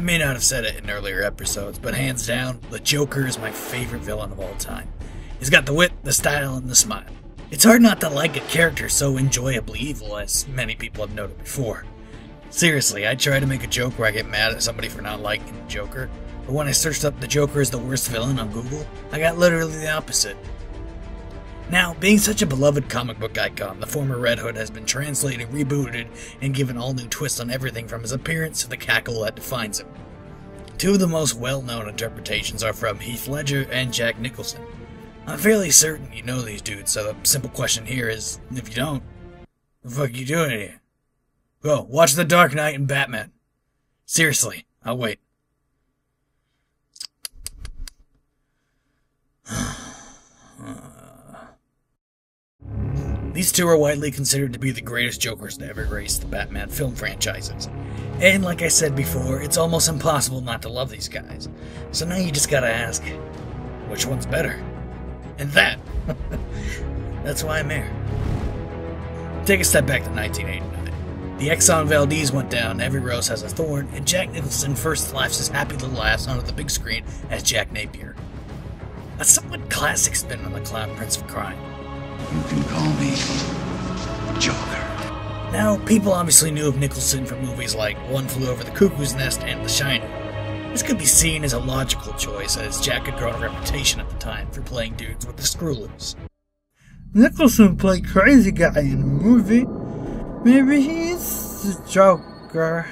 may not have said it in earlier episodes, but hands down, the Joker is my favorite villain of all time. He's got the wit, the style, and the smile. It's hard not to like a character so enjoyably evil, as many people have noted before. Seriously, I try to make a joke where I get mad at somebody for not liking the Joker, but when I searched up the Joker as the worst villain on Google, I got literally the opposite. Now, being such a beloved comic book icon, the former Red Hood has been translated, rebooted, and given all new twists on everything from his appearance to the cackle that defines him. Two of the most well-known interpretations are from Heath Ledger and Jack Nicholson. I'm fairly certain you know these dudes, so the simple question here is, if you don't, what the fuck are you doing here? Go, watch The Dark Knight and Batman. Seriously, I'll wait. These two are widely considered to be the greatest Jokers to ever grace the Batman film franchises. And like I said before, it's almost impossible not to love these guys. So now you just gotta ask, which one's better? And that's why I'm here. Take a step back to 1989. The Exxon Valdez went down, every rose has a thorn, and Jack Nicholson first flashed his happy little ass onto the big screen as Jack Napier. A somewhat classic spin on the Clown Prince of Crime. You can call me Joker. Now, people obviously knew of Nicholson from movies like One Flew Over the Cuckoo's Nest and The Shining. This could be seen as a logical choice, as Jack had grown a reputation at the time for playing dudes with the screw loose. Nicholson played crazy guy in the movie. Maybe he's the Joker.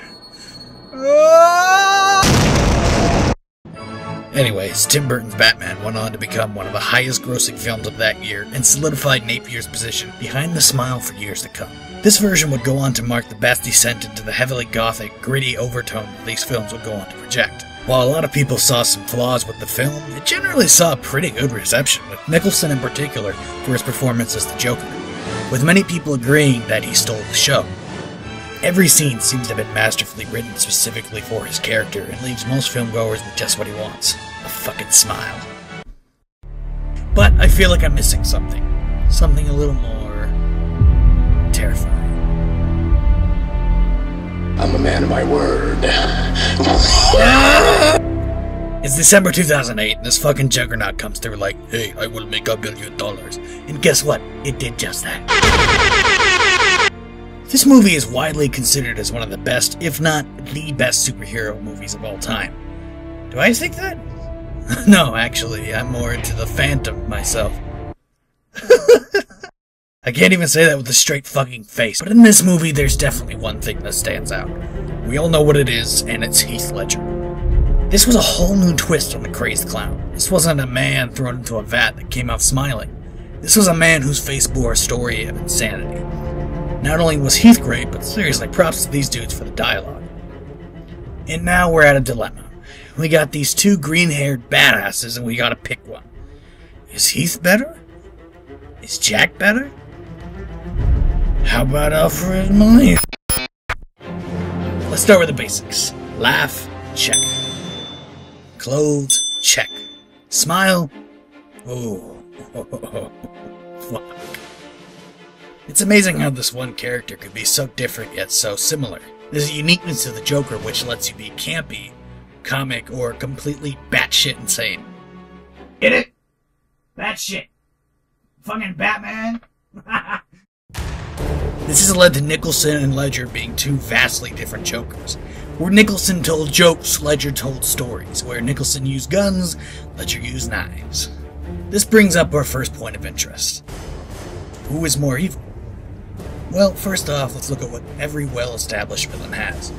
Anyways, Tim Burton's Batman went on to become one of the highest grossing films of that year and solidified Napier's position behind the smile for years to come. This version would go on to mark the best descent into the heavily gothic, gritty overtone that these films would go on to project. While a lot of people saw some flaws with the film, it generally saw a pretty good reception, with Nicholson in particular for his performance as the Joker, with many people agreeing that he stole the show. Every scene seems to have been masterfully written specifically for his character and leaves most filmgoers with just what he wants, a fucking smile. But I feel like I'm missing something. Something a little more terrifying. I'm a man of my word. It's December 2008, and this fucking juggernaut comes through like, hey, I will make $1 billion. And guess what? It did just that. This movie is widely considered as one of the best, if not the best superhero movies of all time. Do I think that? No, actually, I'm more into the Phantom myself. I can't even say that with a straight fucking face, but in this movie there's definitely one thing that stands out. We all know what it is, and it's Heath Ledger. This was a whole new twist on the crazed clown. This wasn't a man thrown into a vat that came out smiling. This was a man whose face bore a story of insanity. Not only was Heath great, but seriously, props to these dudes for the dialogue. And now we're at a dilemma. We got these two green-haired badasses, and we gotta pick one. Is Heath better? Is Jack better? How about Alfred Molina? Let's start with the basics. Laugh, check. Clothes, check. Smile, oh, fuck. It's amazing how this one character could be so different yet so similar. There's a uniqueness to the Joker which lets you be campy, comic, or completely batshit insane. Get it? Batshit. Fucking Batman? This has led to Nicholson and Ledger being two vastly different Jokers. Where Nicholson told jokes, Ledger told stories. Where Nicholson used guns, Ledger used knives. This brings up our first point of interest. Who is more evil? Well, first off, let's look at what every well-established villain has.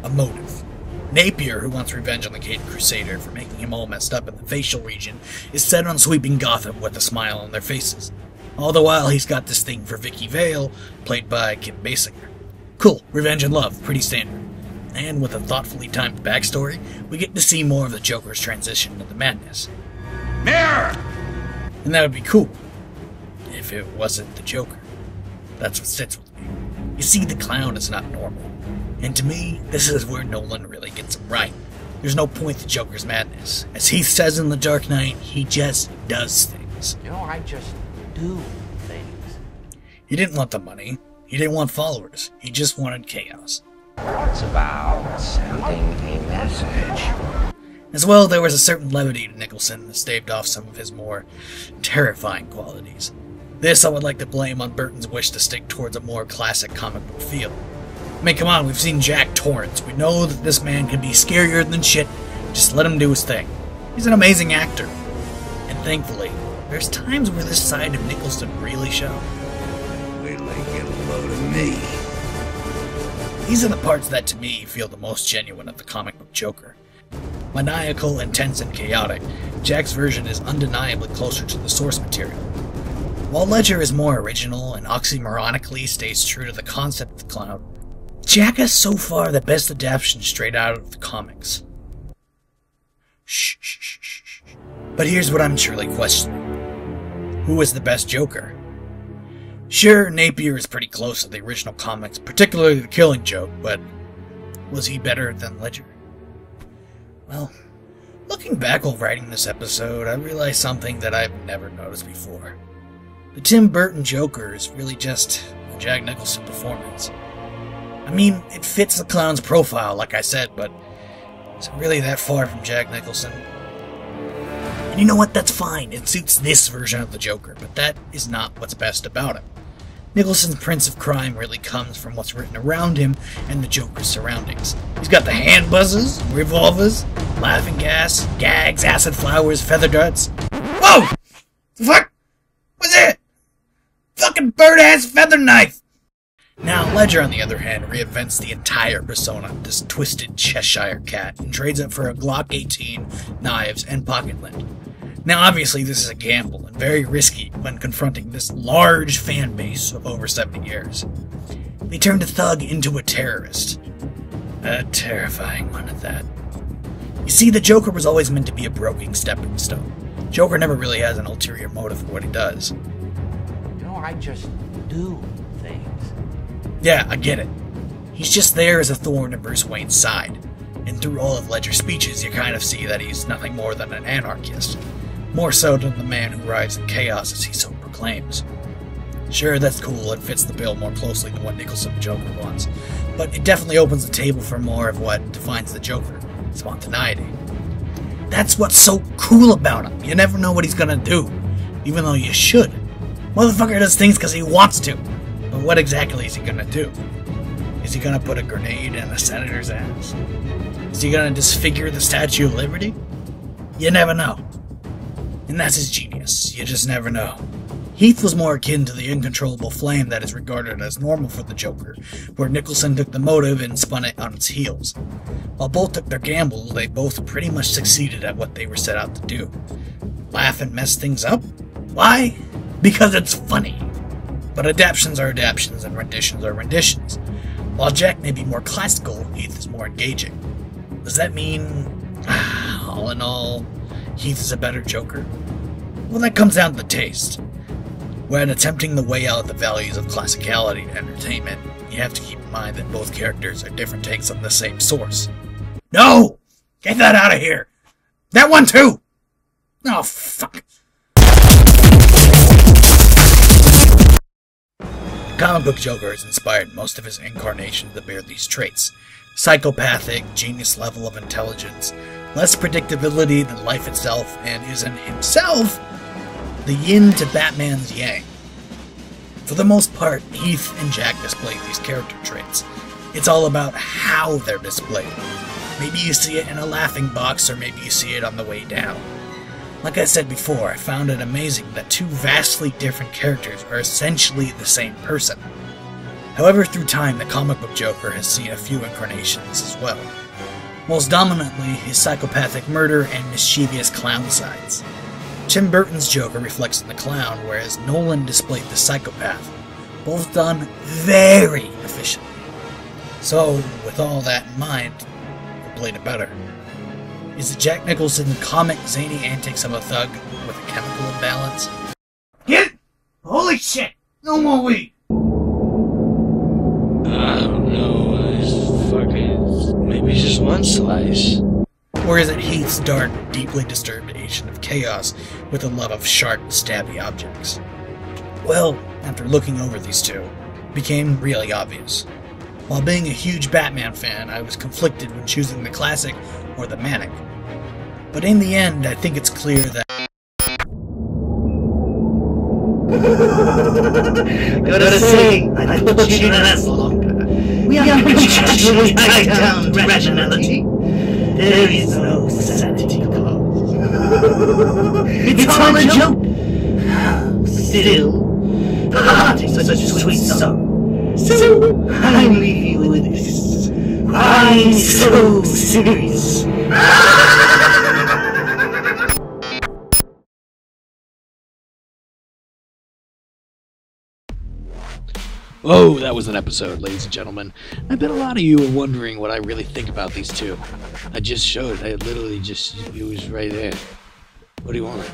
A motive. Napier, who wants revenge on the Caped Crusader for making him all messed up in the facial region, is set on sweeping Gotham with a smile on their faces. All the while, he's got this thing for Vicky Vale, played by Kim Basinger. Cool, revenge and love, pretty standard. And with a thoughtfully timed backstory, we get to see more of the Joker's transition into madness. Mirror! And that would be cool, if it wasn't the Joker. That's what sits with me. You see, the clown is not normal. And to me, this is where Nolan really gets him right. There's no point to Joker's madness. As Heath says in The Dark Knight, he just does things. You know, I just do things. He didn't want the money. He didn't want followers. He just wanted chaos. It's about sending a message. As well, there was a certain levity to Nicholson that staved off some of his more terrifying qualities. This I would like to blame on Burton's wish to stick towards a more classic comic book feel. I mean, come on, we've seen Jack Torrance. We know that this man can be scarier than shit. Just let him do his thing. He's an amazing actor. And thankfully, there's times where this side of Nicholson really shows. Wait till they get a load of me. These are the parts that, to me, feel the most genuine of the comic book Joker. Maniacal, intense, and chaotic, Jack's version is undeniably closer to the source material. While Ledger is more original and oxymoronically stays true to the concept of the clown, Jack is so far the best adaptation straight out of the comics. Shh, shh, shh, shh, shh. But here's what I'm truly questioning. Who is the best Joker? Sure, Napier is pretty close to the original comics, particularly the Killing Joke, but was he better than Ledger? Well, looking back while writing this episode, I realized something that I've never noticed before. The Tim Burton Joker is really just a Jack Nicholson performance. I mean, it fits the clown's profile, like I said, but is it really that far from Jack Nicholson? And you know what? That's fine. It suits this version of the Joker, but that is not what's best about him. Nicholson's Prince of Crime really comes from what's written around him and the Joker's surroundings. He's got the hand buzzers, revolvers, laughing gas, gags, acid flowers, feather darts. Whoa! The fuck? What's that? Fucking bird-ass feather knife! Now, Ledger, on the other hand, reinvents the entire persona, this twisted Cheshire cat, and trades it for a Glock 18, knives, and pocket lint. Now, obviously, this is a gamble, and very risky when confronting this large fan base of over 70 years. They turned a thug into a terrorist. A terrifying one at that. You see, the Joker was always meant to be a broken stepping stone. Joker never really has an ulterior motive for what he does. You know, I just do things. Yeah, I get it. He's just there as a thorn in Bruce Wayne's side. And through all of Ledger's speeches, you kind of see that he's nothing more than an anarchist. More so than the man who rides in chaos as he so proclaims. Sure, that's cool, it fits the bill more closely than what Nicholson the Joker wants, but it definitely opens the table for more of what defines the Joker, spontaneity. That's what's so cool about him. You never know what he's gonna do, even though you should. Motherfucker does things because he wants to, but what exactly is he gonna do? Is he gonna put a grenade in a senator's ass? Is he gonna disfigure the Statue of Liberty? You never know. And that's his genius. You just never know. Heath was more akin to the uncontrollable flame that is regarded as normal for the Joker, where Nicholson took the motive and spun it on its heels. While both took their gambles, they both pretty much succeeded at what they were set out to do. Laugh and mess things up? Why? Because it's funny. But adaptations are adaptations and renditions are renditions. While Jack may be more classical, Heath is more engaging. Does that mean, all in all, Heath is a better Joker? Well, that comes down to the taste. When attempting the way out of the values of classicality and entertainment, you have to keep in mind that both characters are different takes on the same source. No! Get that out of here! That one too! Oh, fuck. The comic book Joker has inspired most of his incarnations to bear these traits. Psychopathic, genius level of intelligence, less predictability than life itself, and is in himself the yin to Batman's yang. For the most part, Heath and Jack display these character traits. It's all about how they're displayed. Maybe you see it in a laughing box, or maybe you see it on the way down. Like I said before, I found it amazing that two vastly different characters are essentially the same person. However, through time, the comic book Joker has seen a few incarnations as well. Most dominantly, his psychopathic murder and mischievous clown sides. Tim Burton's Joker reflects the clown, whereas Nolan displayed the psychopath. Both done very efficiently. So, with all that in mind, who played it better? Is the Jack Nicholson comic zany antics of a thug with a chemical imbalance? Get it! Holy shit! No more weed! I don't know, maybe just one slice. Or is it Heath's dark, deeply disturbed agent of chaos with a love of sharp, stabby objects? Well, after looking over these two, it became really obvious. While being a huge Batman fan, I was conflicted when choosing the classic or the manic. But in the end, I think it's clear that Gotta say, I put you in that longer. We are casually tied down to rationality. There is no sanity clause. It's all a joke. Still, the heart is such a sweet song. So, I leave you with this. Why so serious? Oh, that was an episode, ladies and gentlemen. I bet a lot of you are wondering what I really think about these two. I just showed. I literally just, it was right there. What do you want?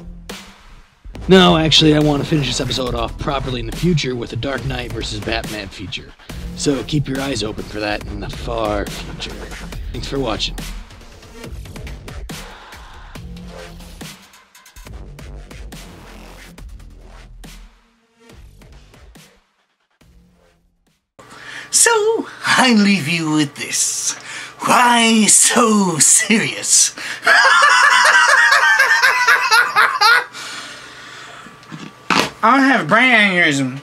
No, actually, I want to finish this episode off properly in the future with a Dark Knight vs. Batman feature. So keep your eyes open for that in the far future. Thanks for watching. So, I leave you with this. Why so serious? I have brain aneurysm.